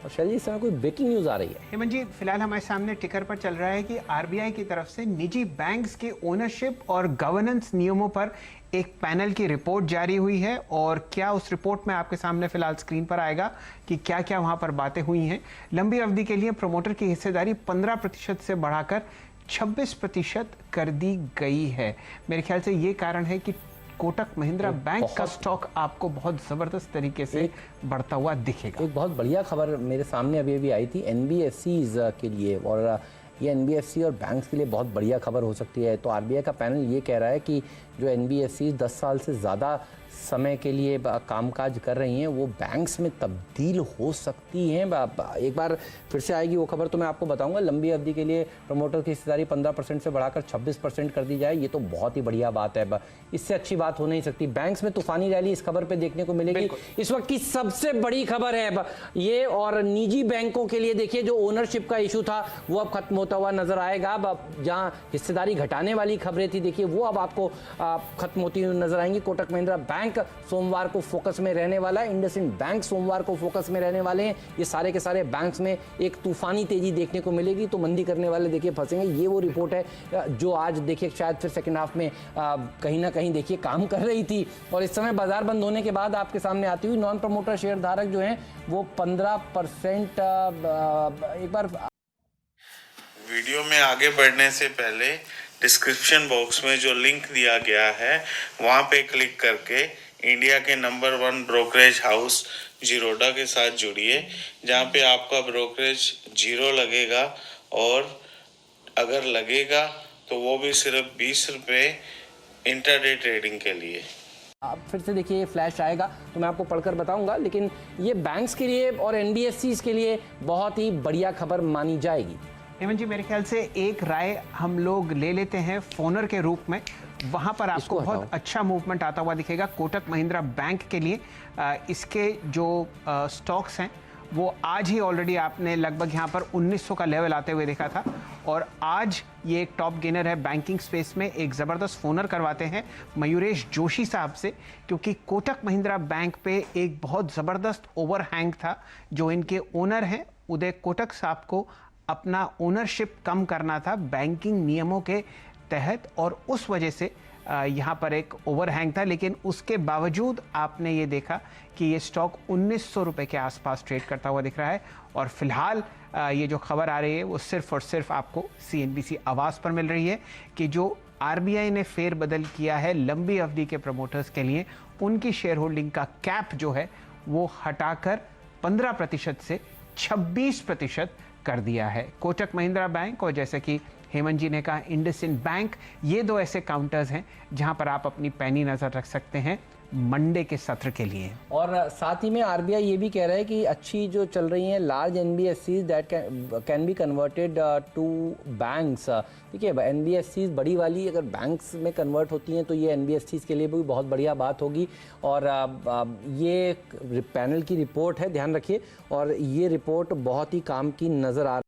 और शैल जी, इस समय कोई ब्रेकिंग न्यूज़ आ रही है? हेमंत जी, फिलहाल हमारे सामने टिकर पर चल रहा है कि आरबीआई की तरफ से निजी बैंक्स के ओनरशिप और गवर्नेंस नियमों पर एक पैनल की रिपोर्ट जारी हुई है। और क्या उस रिपोर्ट में आपके सामने फिलहाल स्क्रीन पर आएगा कि क्या क्या वहां पर बातें हुई हैं। लंबी अवधि के लिए प्रमोटर की हिस्सेदारी 15% से बढ़ाकर 26% कर दी गई है। मेरे ख्याल से ये कारण है कि कोटक महिंद्रा बैंक का स्टॉक आपको बहुत जबरदस्त तरीके से बढ़ता हुआ दिखेगा। एक बहुत बढ़िया खबर मेरे सामने अभी अभी आई थी एनबीएफसीज के लिए, और ये एनबीएफसी और बैंक्स के लिए बहुत बढ़िया खबर हो सकती है। तो आरबीआई का पैनल ये कह रहा है कि जो एनबीएफसी 10 साल से ज़्यादा समय के लिए कामकाज कर रही हैं वो बैंक्स में तब्दील हो सकती हैं। एक बार फिर से आएगी वो खबर तो मैं आपको बताऊंगा। लंबी अवधि के लिए प्रमोटर की हिस्सेदारी 15% से बढ़ाकर 26% कर दी जाए, ये तो बहुत ही बढ़िया बात है। इससे अच्छी बात हो नहीं सकती। बैंक्स में तूफानी रैली इस खबर पे देखने को मिलेगी। इस वक्त की सबसे बड़ी खबर है ये। और निजी बैंकों के लिए देखिए, जो ओनरशिप का इशू था वो अब खत्म होता हुआ नजर आएगा। अब जहां हिस्सेदारी घटाने वाली खबरें थी, देखिए वो अब आपको खत्म होती हुई नजर आएंगी। कोटक महिंद्रा बैंक सोमवार को फोकस में रहने वाला है, इंडसइंड बैंक सोमवार को फोकस में रहने वाले हैं। ये सारे के सारे बैंक्स में एक तूफानी तेजी देखने को मिलेगी, तो मंदी करने वाले देखिए फंसेंगे। ये वो रिपोर्ट है जो आज देखिए शायद फिर सेकंड हाफ में कहीं ना कहीं देखिए काम कर रही थी, और इस समय बाजार बंद होने के बाद आपके सामने आती हुई नॉन प्रमोटर शेयर धारक जो हैं वो 15%। एक बार वीडियो में आगे बढ़ने से पहले डिस्क्रिप्शन बॉक्स में जो लिंक दिया गया है वहां पे क्लिक करके इंडिया के नंबर 1 ब्रोकरेज हाउस जीरोडा के साथ जुड़िए, जहां पे आपका ब्रोकरेज 0 लगेगा, और अगर लगेगा तो वो भी सिर्फ 20 रुपये इंटरडे ट्रेडिंग के लिए। अब फिर से देखिए ये फ्लैश आएगा तो मैं आपको पढ़कर बताऊंगा, लेकिन ये बैंक्स के लिए और एनबीएफसीज के लिए बहुत ही बढ़िया खबर मानी जाएगी। हेमंत जी, मेरे ख्याल से एक राय हम लोग ले लेते हैं फोनर के रूप में। वहां पर आपको बहुत अच्छा मूवमेंट आता हुआ दिखेगा कोटक महिंद्रा बैंक के लिए। इसके जो स्टॉक्स हैं वो आज ही ऑलरेडी आपने लगभग यहाँ पर 1900 का लेवल आते हुए देखा था, और आज ये एक टॉप गेनर है बैंकिंग स्पेस में। एक ज़बरदस्त फोनर करवाते हैं मयूरेश जोशी साहब से, क्योंकि कोटक महिंद्रा बैंक पे एक बहुत ज़बरदस्त ओवरहैंग था। जो इनके ओनर हैं उदय कोटक साहब को अपना ओनरशिप कम करना था बैंकिंग नियमों के तहत, और उस वजह से यहाँ पर एक ओवरहैंग था। लेकिन उसके बावजूद आपने ये देखा कि ये स्टॉक 1900 रुपये के आसपास ट्रेड करता हुआ दिख रहा है। और फिलहाल ये जो खबर आ रही है वो सिर्फ और सिर्फ आपको CNBC आवाज़ पर मिल रही है कि जो आरबीआई ने फेरबदल किया है लंबी अवधि के प्रमोटर्स के लिए, उनकी शेयर होल्डिंग का कैप जो है वो हटाकर 15% से 26% कर दिया है। कोटक महिंद्रा बैंक और जैसे कि हेमंत जी ने कहा इंडसइंड बैंक, ये दो ऐसे काउंटर्स हैं जहां पर आप अपनी पैनी नजर रख सकते हैं मंडे के सत्र के लिए। और साथ ही में आरबीआई ये भी कह रहा है कि अच्छी जो चल रही हैं large NBFCs that can be converted to banks. देखिए एनबीएफसीज बड़ी वाली अगर बैंक्स में कन्वर्ट होती हैं तो ये एनबीएफसीज के लिए भी बहुत बढ़िया बात होगी। और ये पैनल की रिपोर्ट है, ध्यान रखिए, और ये रिपोर्ट बहुत ही काम की नज़र आ